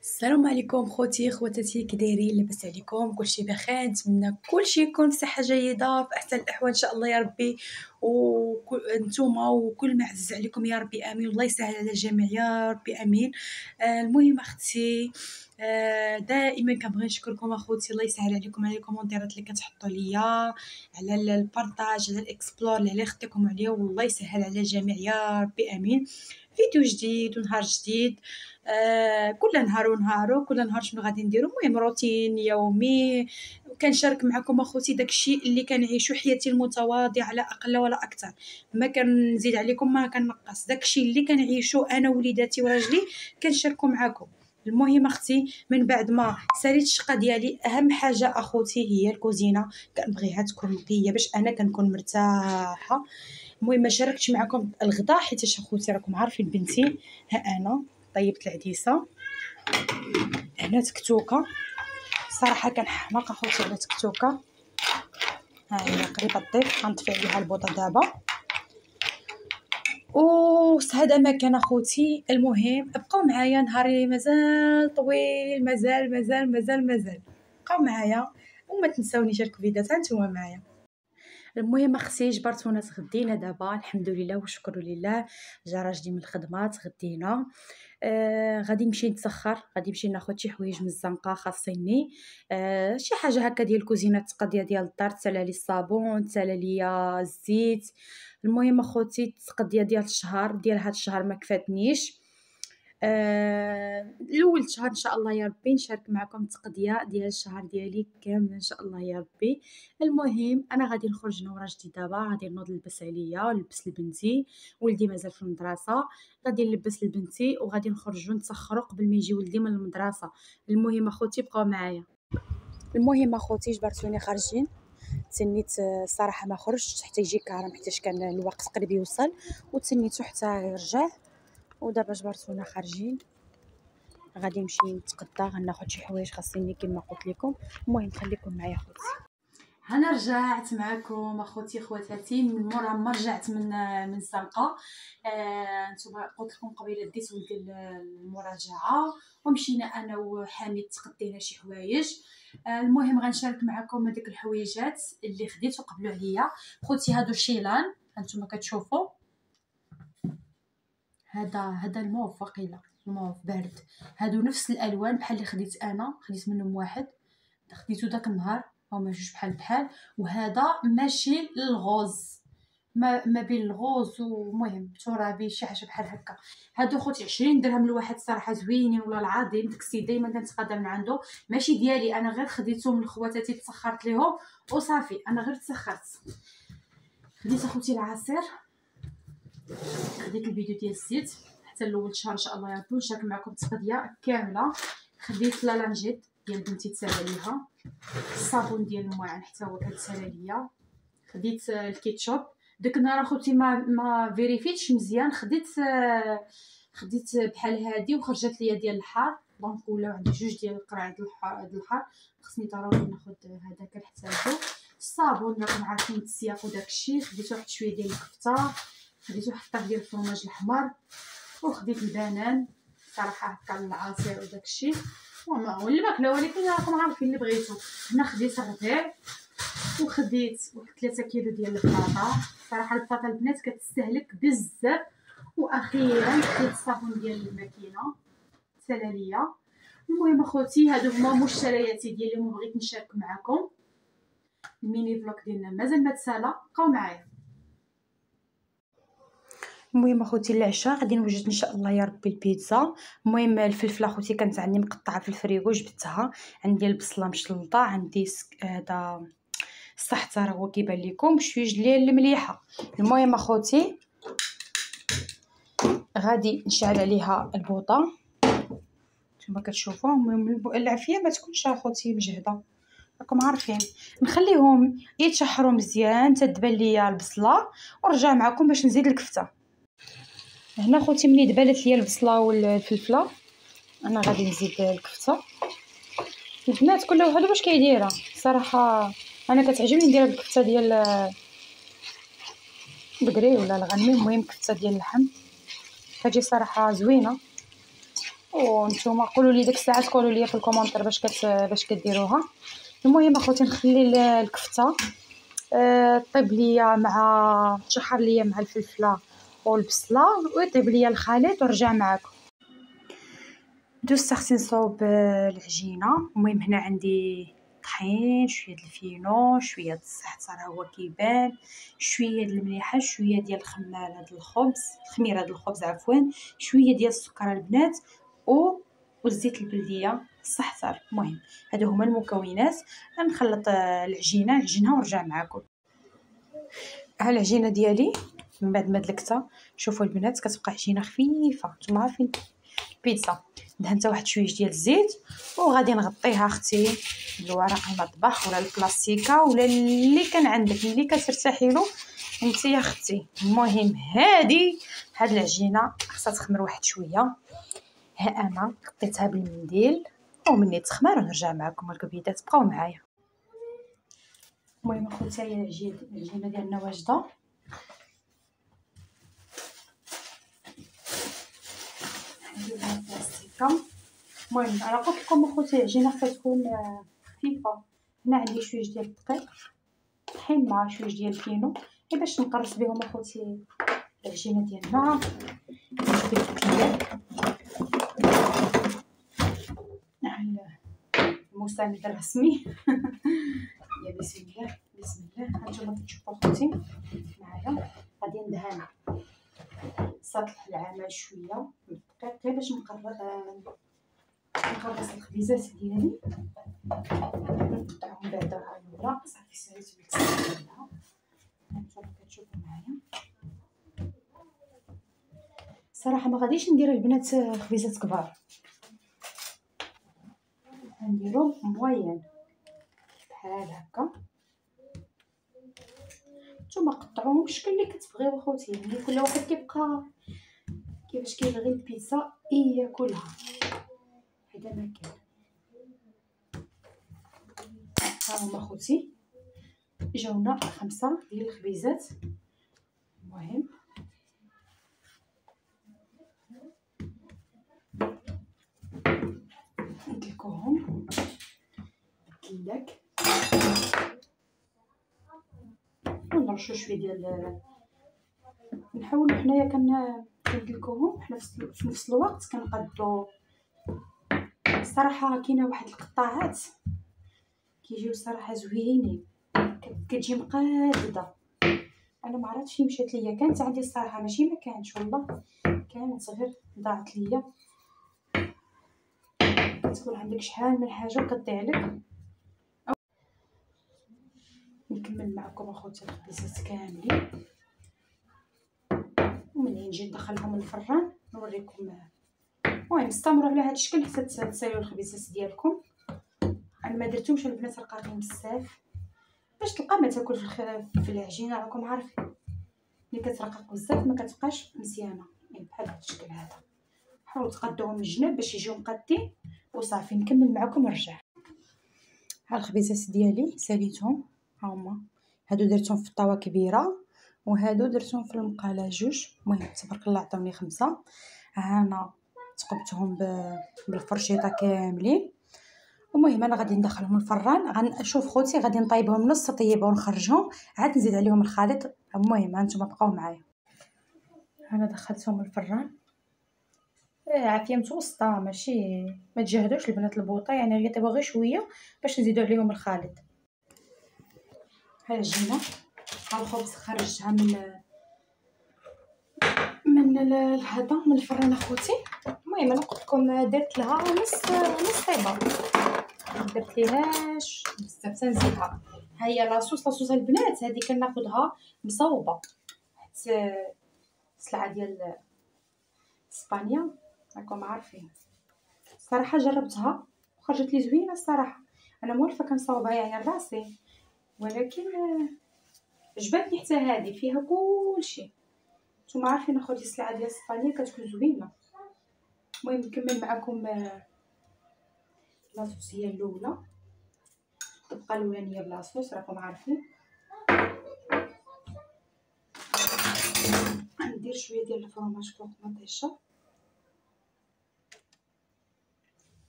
السلام عليكم خوتي خواتاتي، كي دايرين؟ لاباس عليكم؟ كلشي بخير؟ نتمنى كلشي يكون في صحه جيده في احسن الاحوال ان شاء الله يا ربي. نتوما وكل ما عزيز عليكم يا ربي امين، والله يسهل على الجميع يا ربي امين. المهم اختي، دائما كنبغي نشكركم اخوتي، الله يسهل عليكم على الكومونتيرات اللي كتحطوا ليا، على البارطاج، على الاكسبلور اللي خدتكم عليه، والله يسهل على الجميع يا ربي امين. فيديو جديد ونهار جديد، كل نهار ونهارو، كل نهار شنو غادي نديرو، المهم روتين يومي. كنشارك معكم اخوتي داكشي اللي كنعيشو، حياتي المتواضعه لا اقل ولا اكثر، ما كنزيد عليكم ما كنقص، داكشي اللي كنعيشو انا ووليداتي وراجلي كنشاركو معكم. المهم اختي، من بعد ما ساليت الشقه ديالي، اهم حاجه اخوتي هي الكوزينه، كنبغيها تكون نقيه باش انا كنكون مرتاحه. المهم ما شاركتش معكم الغداء حيت اخوتي راكم عارفين بنتي، ها انا طيبت العديسه، هنا تكتوكه، صراحه كنحماق اخوتي على تكتوكه، ها هي قريبه تطيب، غنطفي عليها البوطه دابا. هذا ما كان اخوتي. المهم بقاو معايا، نهاري مازال طويل، مازال بقاو معايا وما تنساوني شاركوا فيديوهات نتوما معايا. المهم اختي، جبرت وناس غدينا دابا الحمد لله والشكر لله، جا راجلي من الخدمه تغدينا. غادي نمشي نتسخر، غادي نمشي ناخذ شي حوايج من الزنقه خاصني، شي حاجه هكا ديال الكوزينه، التقضيه ديال الدار، تسالى لي الصابون، تسالى لي الزيت. المهم اخوتي، التقضيه ديال الشهر، ديال هذا الشهر ما كفاتنيش. الاول الشهر ان شاء الله يا ربي نشارك معكم التقضيه ديال الشهر ديالي كامل ان شاء الله يا ربي. المهم انا غادي نخرج انا وراجلي دابا، غادي نوض نلبس عليا ونلبس لبنتي، ولدي مازال في المدرسه، غادي نلبس لبنتي وغادي نخرجوا نتسخروا قبل ما يجي ولدي من المدرسه. المهم اخوتي بقاو معايا. المهم اخوتي، جبرتوني خارجين، تسنيت الصراحه ما خرجتش حتى يجي كارم حيت كان الوقت قريب يوصل، وتسنيتو حتى يرجع، ودابا جبرتونا خارجين، غادي نمشي نتغدى، غناخذ شي حوايج خاصني كما قلت لكم. المهم خليكم معايا اخوتي. انا رجعت معكم اخوتي خواتاتي من مورا ما رجعت من الزنقه. نتوما قلت لكم قبيله ديت ولدي المراجعه، ومشينا انا وحميد تقدينا شي حوايج. المهم غنشارك معكم هذيك الحويجات اللي خديت وقبلوا عليا خوتي. هادو شيلان هانتوما كتشوفوا، هذا الموف، وقيله الموف بارد، هادو نفس الالوان بحال اللي خديت انا، خديت منهم واحد خديتو داك النهار، هما جوج بحال. وهذا ماشي للغوز، ما بين الغوز ومهم ترابي شي حاجه بحال هكا. هادو خوتي 20 درهم الواحد، صراحه زوينين والله العظيم. داك السيد دائما كنتقادى من عنده، ماشي ديالي انا، غير خديتهم من خواتاتي تسخرت ليهم وصافي، انا غير تسخرت. خديت اخوتي العصير، خديت الفيديو ديال الزيت حتى الاول شهر ان شاء الله يا ربي نشارك معكم التقضيه كامله. خديت لالانجيت ديال بنتي تسالى ليها، الصابون ديال الماعن حتى هو كتسالى ليا، خديت الكيتشوب. داك النهار اخوتي ما فيريفيتش مزيان، خديت بحال هادي وخرجت ليا ديال الحار، دونك ولاو عندي جوج ديال القرع د الحار، خصني ضروري ناخذ هذاك نحتاجو. الصابون راكم عارفين السياق وداكشي، خديت واحد شويه ديال الكفته، خديت واحد الطاق ديال الفرماج الاحمر، وخديت البنان صراحه هكا العصير وداكشي والماكله، ولكن راكم عارفين اللي بغيتو. هنا خديت الربيع، وخديت واحد 3 كيلو ديال البطاطا، صراحه البطاطا البنات كتستهلك بزاف. واخيرا خديت الصابون ديال الماكينه سالا ليا. المهم اخوتي، هادو هما مشترياتي ديالي اللي بغيت نشارك معكم. الميني فلوق ديالنا مازال ما تسالى، بقاو معايا. المهم اخوتي، العشاء غادي نوجد ان شاء الله يا ربي البيتزا. المهم الفلفله اخوتي كانت عندي مقطعه في الفريغو جبتها، عندي البصله مشلطه، عندي هذا السحتر هو كيبان لكم، شويه ديال المليحه. المهم اخوتي، غادي نشعل عليها البوطه كما كتشوفوا. المهم العافيه ما تكونش اخوتي مجهده، راكم عارفين، نخليهم يتشحروا مزيان تدبل ليا البصله، ونرجع معكم باش نزيد الكفته. هنا خوتي ملي دبلت ليا البصله والفلفله، انا غادي نزيد الكفته. البنات كل وحده واش كيديرها، صراحه انا كتعجبني ندير الكفته ديال بقري ولا الغنمي، المهم كفته ديال اللحم كتجي صراحه زوينه. وانتم قولوا لي ديك الساعه، قولوا لي في الكومونتير باش كديروها. المهم اخوتي نخلي الكفته طيب ليا مع تشحر ليا مع الفلفله والبصله ويطيب ليا الخليط ورجع معكم. دوزت خصني نصاوب العجينه. المهم هنا عندي طحين، شويه د الفينو، شويه د الزعتر هو كيبان، شويه د المليحه، شويه ديال الخميره د الخبز عفوا، شويه ديال السكر البنات والزيت البلديه الصحتر. المهم هادو هما المكونات. غنخلط العجينه نعجنها ونرجع معكم. ها العجينه ديالي من بعد ما دلكتها، شوفوا البنات كتبقى عجينه خفيفه. نتوما عارفين البيتزا دهنتها واحد شويه ديال الزيت وغادي نغطيها اختي بالورق المطبخ ولا البلاستيكه ولا اللي كان عندك اللي كترتاحي له انت يا اختي. المهم هاد العجينه خصها تخمر واحد شويه. ها انا غطيتها بالمنديل ومني تخمر ونرجع معكم الكبيدات. بقاو معايا. المهم اخوتي هي العجينه ديالنا واجده. نديرها البلاستيكه. المهم انا قلت لكم اخوتي العجينه كتكون خفيفه. هنا عندي شويه ديال الدقيق طحين مع شويه ديال الفينو باش نقرص بهم اخوتي العجينه ديالنا. نجيب الكياك المساند الرسمي. يا بسم الله بسم الله. هانتوما كتشوفوا اخوتي معايا غادي ندهن سطح العمل شويه بالدقيق غير باش نقرص الخبيزات ديالي نقطعهم بعدا على الوراق. صافي ساليت المكسه ديالها. هانتوما كتشوفوا معايا. صراحه ما غاديش ندير البنات خبيزات كبار، غنديرهم موين بحال هكا. نتوما قطعوهم بالشكل اللي كتبغيو اخوتي. يعني كل واحد كيبقى كيفاش كيبغي البيتزا ياكلها. هذا ما كان. ها هما اخوتي جاونا 5 ديال الخبيزات. المهم ندلكوهم بالكلاك ونرشو شويه ديال نحاولوا حنايا كندلكوهم حنا في نفس الوقت كنقادو. الصراحه كاينه واحد القطاعات كيجيو صراحه زوينين كتجي مقاده. انا ما عرفتش فين مشات ليا. كانت عندي الصراحه ماشي ما كانتش والله، كانت غير ضاعت ليا. كتكون عندك شحال من حاجه كتضيع لك. نكمل معكم اخوتي الخبيزات كاملين ومنين نجي ندخلهم الفران نوريكم. المهم استمروا على هذا الشكل حتى تسالوا الخبيزات ديالكم. انا ما درتهمش البنات رقاقين بزاف باش تلقى ما تاكل في العجينه. راكم عارفين ملي كترقق بزاف ما كتبقاش مزيانه. يعني بحال هذا الشكل هذا حاولوا تقادوهم من الجناب باش يجيو مقادين وصافي. نكمل معكم ونرجع. ها الخبيزات ديالي ساليتهم. ها هما هادو درتهم في الطاوه كبيره وهادو درتهم في المقاله جوج. المهم تبارك الله عطاوني 5. انا تقبتهم بالفرشيطه كاملين. المهم انا غادي ندخلهم الفران. غنشوف خوتي غادي نطيبهم نص طيبه ونخرجهم عاد نزيد عليهم الخليط. المهم هانتوما بقاو معايا. انا دخلتهم الفران عافيه متوسطه ماشي ما تجهدوش البنات البوطه. يعني غير يطيبوا غير شويه باش نزيدو عليهم الخليط. ها العجينه ها الخبز خرجتها من هذا من الفران اخوتي. المهم انا قلت لكم درت لها نص طيبه، درت ليهاش بزاف تنزيدها. ها هي لاصوص البنات هذه كناخذها مصوبه حيت السلعه ديال اسبانيا راكم عارفين. صراحه جربتها وخرجت لي زوينه الصراحه. انا مولفه كنصاوبها يعني راسي ولكن عجبتني حتى هذه فيها كلشي. نتوما عارفين اخوتي السلعه ديال اسبانيا كتكون زوينه. المهم نكمل معكم لاصوص هي الاولى. الطبقه الاولانيه بلاصوص راكم عارفين. ندير شويه ديال الفرماج فوق مطيشه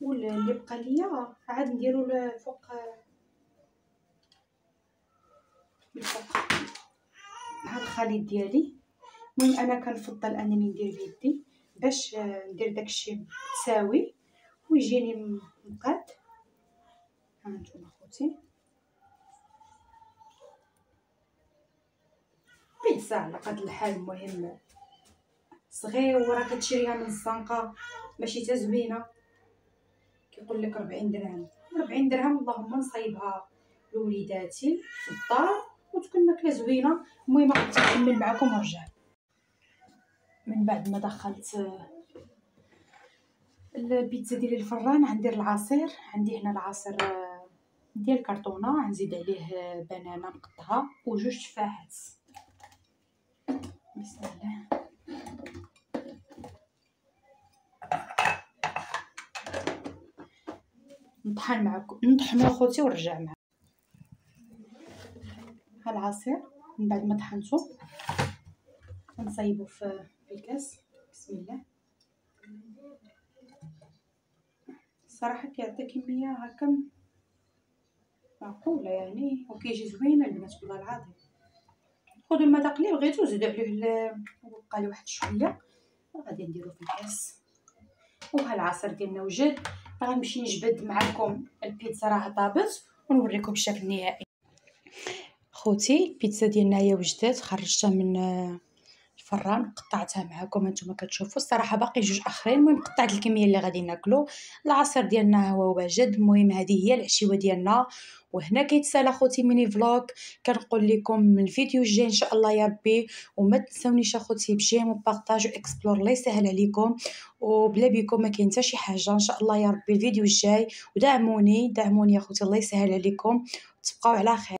واللي بقى ليا عاد نديرو الفوق الفوق هاد الخليط ديالي. المهم انا كنفضل انني ندير بيدي باش ندير داكشي متساوي ويجيني مقاد. ها نتوما خوتي بيتزا على قد الحال، المهم صغيره كتشريها من الزنقه ماشي تا زوينه، كيقول لك 40 درهم 40 درهم اللهم نصايبها لوليداتي في الدار وتكون ماكله زوينه. المهم غادي نكمل معكم ونرجع. من بعد ما دخلت البيتزا ديالي الفران غندير العصير. عندي هنا العصير ديال الكرتونه، غنزيد عليه بنانه مقطعه وجوج تفاحات. بسم الله. نطحن معكم نطحنوا اخوتي ونرجع معكم. ها العصير من بعد ما طحنته نصايبو في الكاس. بسم الله. الصراحه كيعطي كميه هكا معقوله يعني وكيجي زوين البنات والله العظيم. خذوا المذاق اللي بغيتو زيدوا عليه وبقى لي واحد شويه غادي نديرو في الكاس. وها العصير ديالنا وجد. غنمشي نجبد معكم البيتزا راه طابت ونوريكم الشكل النهائي. خوتي البيتزا ديالنا هي وجدات، خرجتها من الفران قطعتها معكم هانتوما كتشوفوا. الصراحه باقي جوج اخرين، المهم قطعت الكميه اللي غادي ناكلو. العصير ديالنا هو واجد. المهم هذه هي العشيوه ديالنا وهنا كيتسالى خوتي ميني فلوق. كنقول لكم الفيديو الجاي ان شاء الله يا ربي، وما تنسونيش اخوتي بجيم وبارطاج واكسبلور الله يسهل عليكم، وبلا بيكم ما كاين حتى شي حاجه ان شاء الله يا ربي. الفيديو الجاي ودعموني يا اخوتي الله يسهل عليكم، تبقاو على خير.